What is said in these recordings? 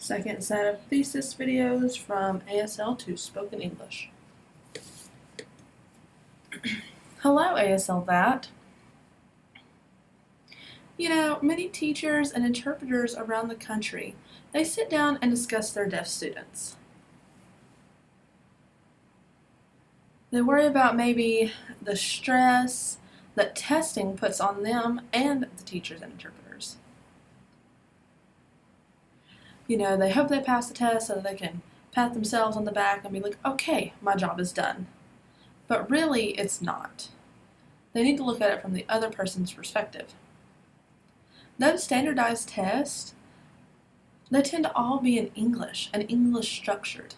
Second set of thesis videos from ASL to spoken English. Hello, ASL that. You know, many teachers and interpreters around the country, they sit down and discuss their deaf students. They worry about maybe the stress that testing puts on them and the teachers and interpreters. You know, they hope they pass the test so that they can pat themselves on the back and be like, okay, my job is done. But really, it's not. They need to look at it from the other person's perspective. Those standardized tests, they tend to all be in English and English structured.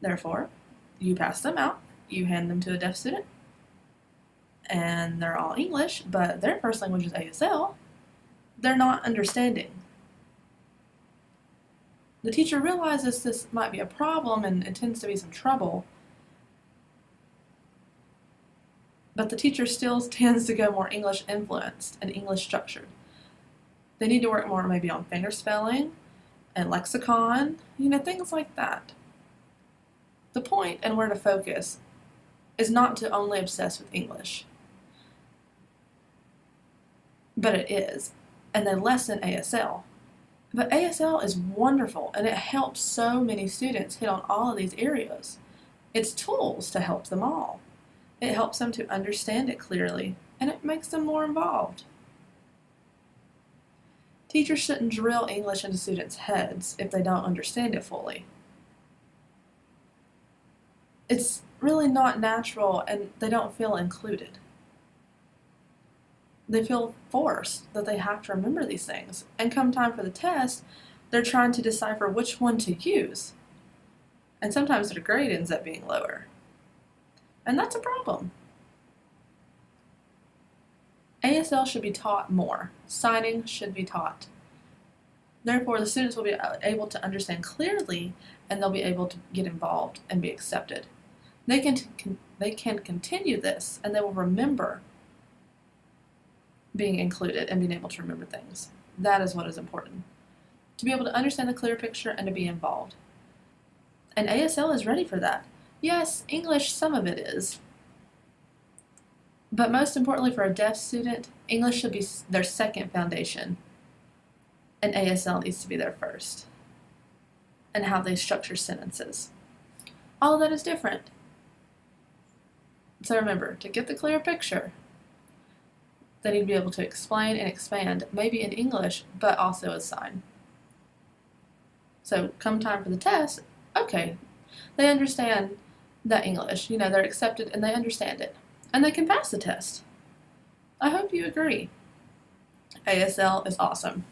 Therefore, you pass them out, you hand them to a deaf student, and they're all English, but their first language is ASL. They're not understanding. The teacher realizes this might be a problem and it tends to be some trouble, but the teacher still tends to go more English influenced and English structured. They need to work more maybe on fingerspelling and lexicon, things like that. The point and where to focus is not to only obsess with English, but it is, and they lessen ASL. But ASL is wonderful, and it helps so many students hit on all of these areas. It's tools to help them all. It helps them to understand it clearly, and it makes them more involved. Teachers shouldn't drill English into students' heads if they don't understand it fully. It's really not natural, and they don't feel included. They feel forced that they have to remember these things, and come time for the test, they're trying to decipher which one to use. And sometimes their grade ends up being lower. And that's a problem. ASL should be taught more. Signing should be taught. Therefore, the students will be able to understand clearly, and they'll be able to get involved and be accepted. They can continue this, and they will remember being included and being able to remember things. That is what is important. To be able to understand the clear picture and to be involved. And ASL is ready for that. Yes, English, some of it is. But most importantly for a deaf student, English should be their second foundation. And ASL needs to be their first. And how they structure sentences. All of that is different. So remember, to get the clear picture, they need to be able to explain and expand, maybe in English, but also as sign. So come time for the test, okay, they understand that English, they're accepted and they understand it. And they can pass the test. I hope you agree. ASL is awesome.